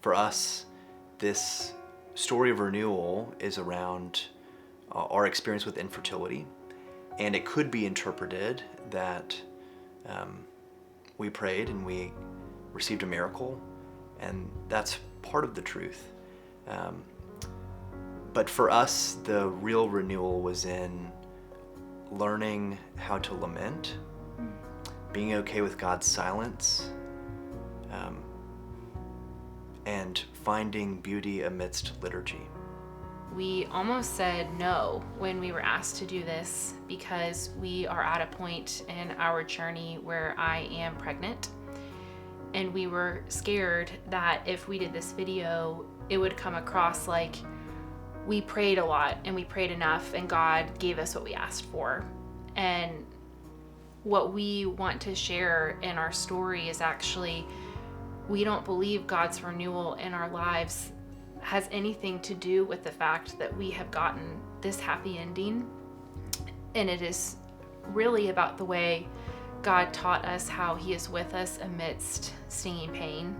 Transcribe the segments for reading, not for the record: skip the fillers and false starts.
for us, this story of renewal is around our experience with infertility, and it could be interpreted that we prayed and we received a miracle, and that's part of the truth. But for us, the real renewal was in learning how to lament, being okay with God's silence, and finding beauty amidst liturgy. We almost said no when we were asked to do this because we are at a point in our journey where I am pregnant, and we were scared that if we did this video, it would come across like we prayed a lot and we prayed enough and God gave us what we asked for. And what we want to share in our story is actually, we don't believe God's renewal in our lives has anything to do with the fact that we have gotten this happy ending. And it is really about the way God taught us how He is with us amidst stinging pain.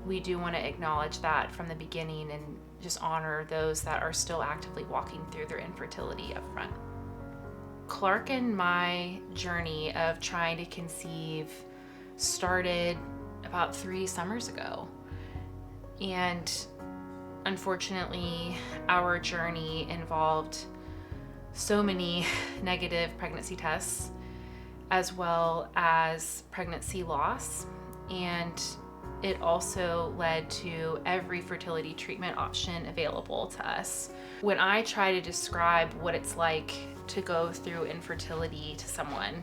We do want to acknowledge that from the beginning and just honor those that are still actively walking through their infertility up front. Clark and my journey of trying to conceive started about 3 summers ago. And unfortunately, our journey involved so many negative pregnancy tests, as well as pregnancy loss. And it also led to every fertility treatment option available to us. When I try to describe what it's like to go through infertility to someone,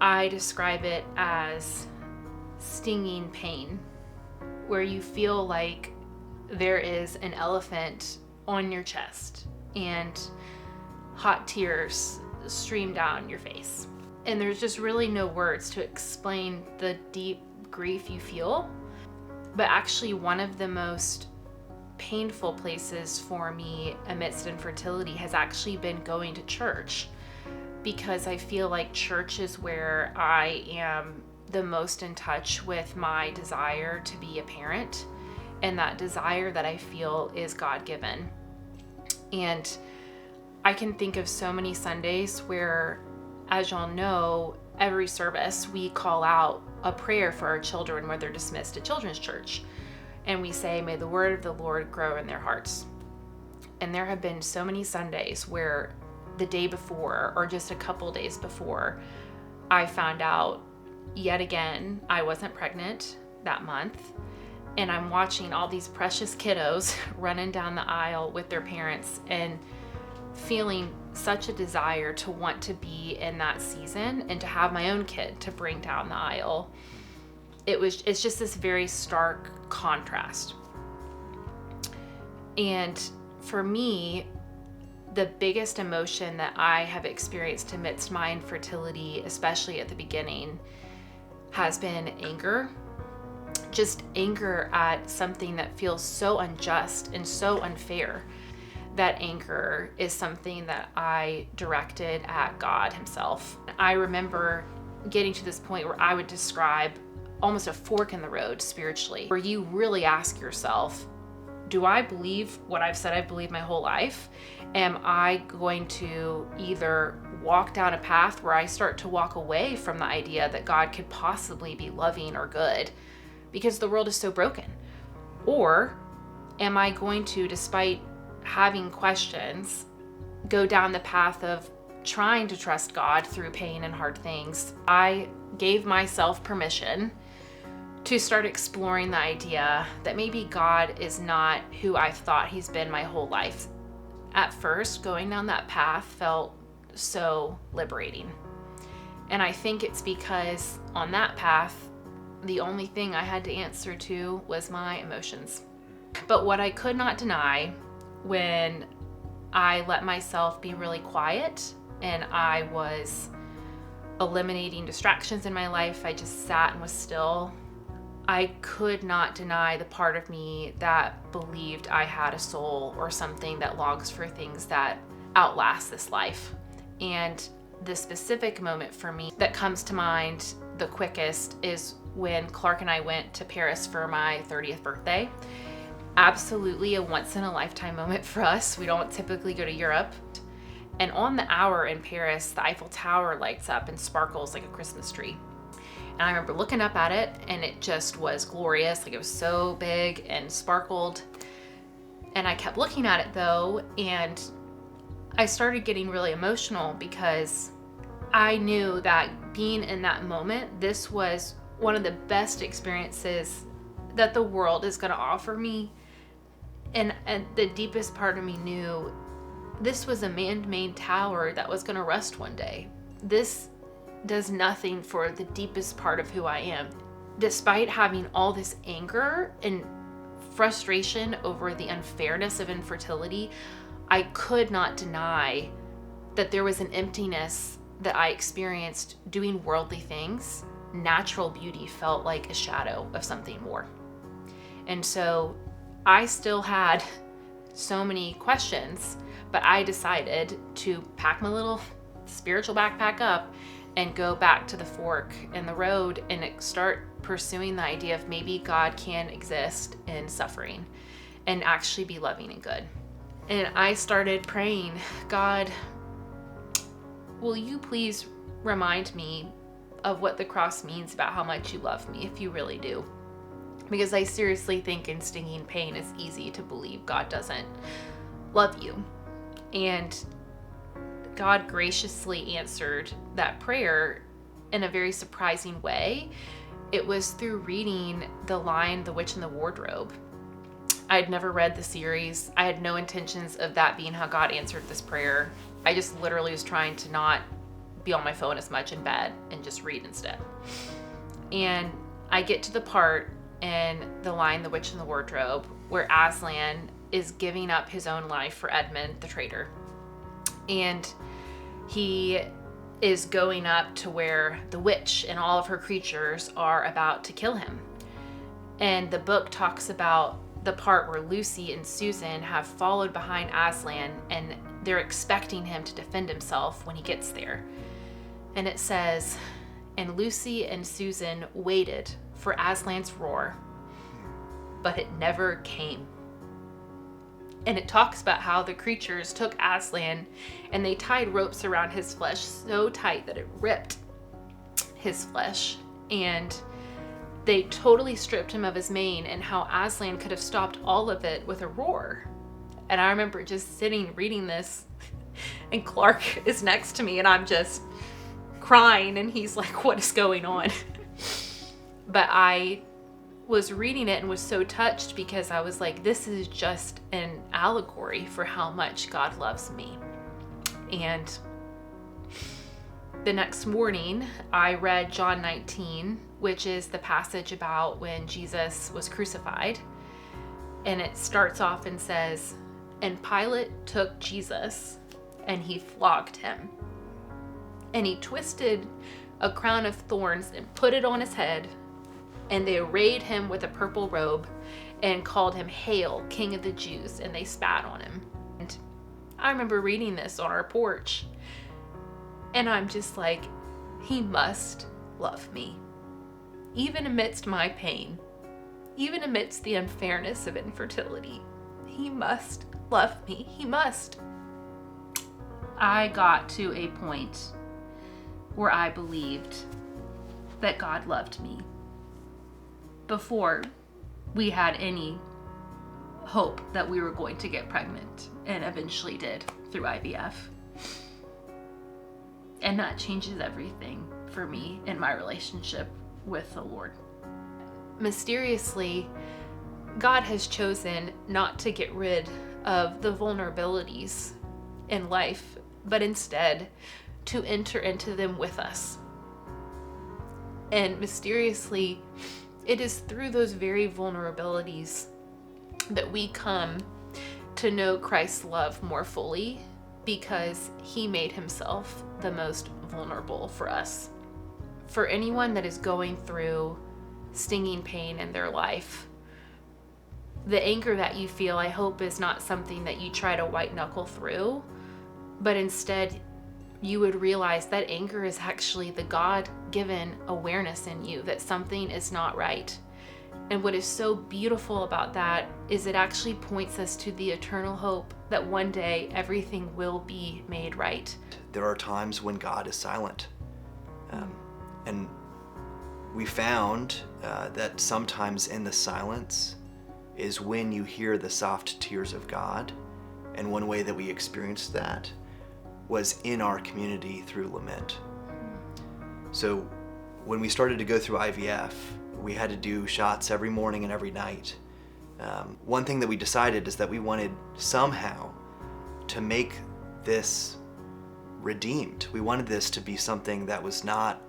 I describe it as stinging pain, where you feel like there is an elephant on your chest and hot tears stream down your face. And there's just really no words to explain the deep grief you feel. But actually, one of the most painful places for me amidst infertility has actually been going to church, because I feel like church is where I am the most in touch with my desire to be a parent, and that desire that I feel is God-given. And I can think of so many Sundays where, as y'all know, every service we call out a prayer for our children where they're dismissed to children's church. And we say, may the word of the Lord grow in their hearts. And there have been so many Sundays where the day before, or just a couple days before, I found out yet again I wasn't pregnant that month. And I'm watching all these precious kiddos running down the aisle with their parents and feeling such a desire to want to be in that season and to have my own kid to bring down the aisle. It's just this very stark contrast. And for me, the biggest emotion that I have experienced amidst my infertility, especially at the beginning, has been anger. Just anger at something that feels so unjust and so unfair. That anger is something that I directed at God Himself. I remember getting to this point where I would describe almost a fork in the road spiritually, where you really ask yourself, do I believe what I've said I've believed my whole life? Am I going to either walk down a path where I start to walk away from the idea that God could possibly be loving or good because the world is so broken? Or am I going to, despite having questions, go down the path of trying to trust God through pain and hard things? I gave myself permission to start exploring the idea that maybe God is not who I've thought He's been my whole life. At first, going down that path felt so liberating. And I think it's because on that path, the only thing I had to answer to was my emotions. But what I could not deny, when I let myself be really quiet and I was eliminating distractions in my life, I just sat and was still, I could not deny the part of me that believed I had a soul or something that longs for things that outlast this life. And the specific moment for me that comes to mind the quickest is when Clark and I went to Paris for my 30th birthday. Absolutely a once in a lifetime moment for us. We don't typically go to Europe. And on the hour in Paris, the Eiffel Tower lights up and sparkles like a Christmas tree. And I remember looking up at it, and it just was glorious. Like, it was so big and sparkled. And I kept looking at it though, and I started getting really emotional because I knew that being in that moment, this was one of the best experiences that the world is going to offer me. And the deepest part of me knew this was a man-made tower that was going to rust one day. This does nothing for the deepest part of who I am. Despite having all this anger and frustration over the unfairness of infertility, I could not deny that there was an emptiness that I experienced doing worldly things. Natural beauty felt like a shadow of something more. And so I still had so many questions, but I decided to pack my little spiritual backpack up and go back to the fork in the road and start pursuing the idea of maybe God can exist in suffering and actually be loving and good. And I started praying, God, will you please remind me of what the cross means about how much you love me, if you really do? Because I seriously think in stinging pain, it's easy to believe God doesn't love you. And God graciously answered that prayer in a very surprising way. It was through reading The Lion, the Witch, and the Wardrobe. I'd never read the series. I had no intentions of that being how God answered this prayer. I just literally was trying to not be on my phone as much in bed and just read instead. And I get to the part in The Lion, the Witch, and the Wardrobe where Aslan is giving up his own life for Edmund, the traitor. And he is going up to where the witch and all of her creatures are about to kill him. And the book talks about the part where Lucy and Susan have followed behind Aslan, and they're expecting him to defend himself when he gets there. And it says, and Lucy and Susan waited for Aslan's roar, but it never came. And it talks about how the creatures took Aslan and they tied ropes around his flesh so tight that it ripped his flesh. And they totally stripped him of his mane, and how Aslan could have stopped all of it with a roar. And I remember just sitting reading this, and Clark is next to me, and I'm just crying, and he's like, what is going on? But I was reading it and was so touched because I was like, this is just an allegory for how much God loves me. And the next morning, I read John 19, which is the passage about when Jesus was crucified. And it starts off and says, and Pilate took Jesus and he flogged him. And he twisted a crown of thorns and put it on his head. And they arrayed him with a purple robe and called him, Hail, King of the Jews, and they spat on him. And I remember reading this on our porch, and I'm just like, he must love me. Even amidst my pain, even amidst the unfairness of infertility, he must love me. He must. I got to a point where I believed that God loved me before we had any hope that we were going to get pregnant, and eventually did through IVF. And that changes everything for me in my relationship with the Lord. Mysteriously, God has chosen not to get rid of the vulnerabilities in life, but instead to enter into them with us. And mysteriously, it is through those very vulnerabilities that we come to know Christ's love more fully, because he made himself the most vulnerable for us. For anyone that is going through stinging pain in their life, the anger that you feel, I hope, is not something that you try to white knuckle through, but instead you would realize that anger is actually the God-given awareness in you that something is not right. And what is so beautiful about that is it actually points us to the eternal hope that one day everything will be made right. There are times when God is silent. And we found that sometimes in the silence is when you hear the soft tears of God. And one way that we experienced that was in our community through lament. So when we started to go through IVF, we had to do shots every morning and every night. One thing that we decided is that we wanted somehow to make this redeemed. We wanted this to be something that was not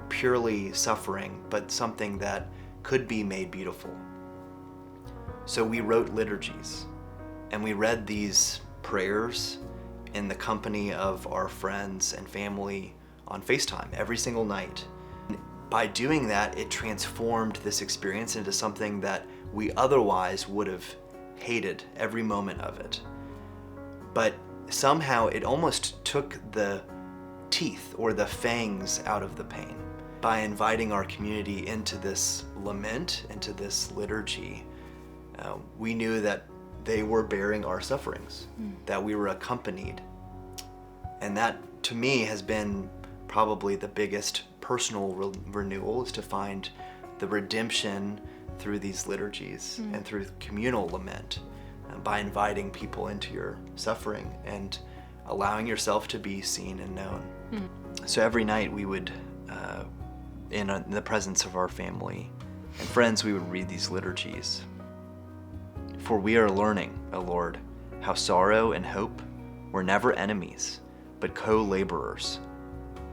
purely suffering, but something that could be made beautiful. So we wrote liturgies, and we read these prayers in the company of our friends and family on FaceTime every single night. By doing that, it transformed this experience into something that we otherwise would have hated every moment of it. But somehow it almost took the teeth or the fangs out of the pain. By inviting our community into this lament, into this liturgy, we knew that they were bearing our sufferings, that we were accompanied. And that, to me, has been probably the biggest personal renewal, is to find the redemption through these liturgies and through communal lament, by inviting people into your suffering and allowing yourself to be seen and known. So every night we would, in the presence of our family and friends, we would read these liturgies. For we are learning, O Lord, how sorrow and hope were never enemies, but co-laborers.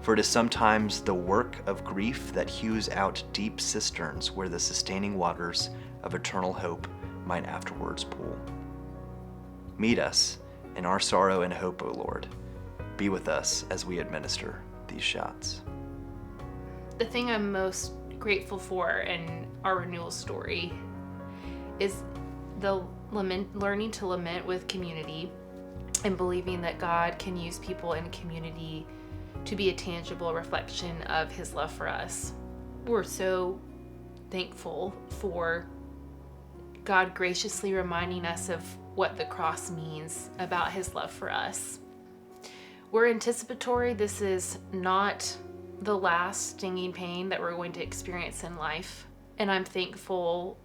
For it is sometimes the work of grief that hews out deep cisterns where the sustaining waters of eternal hope might afterwards pool. Meet us in our sorrow and hope, O Lord. Be with us as we administer these shots. The thing I'm most grateful for in our renewal story is the learning to lament with community and believing that God can use people in community to be a tangible reflection of his love for us. We're so thankful for God graciously reminding us of what the cross means about his love for us. We're anticipatory. This is not the last stinging pain that we're going to experience in life. And I'm thankful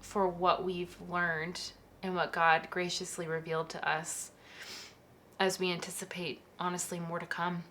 for what we've learned and what God graciously revealed to us as we anticipate, honestly, more to come.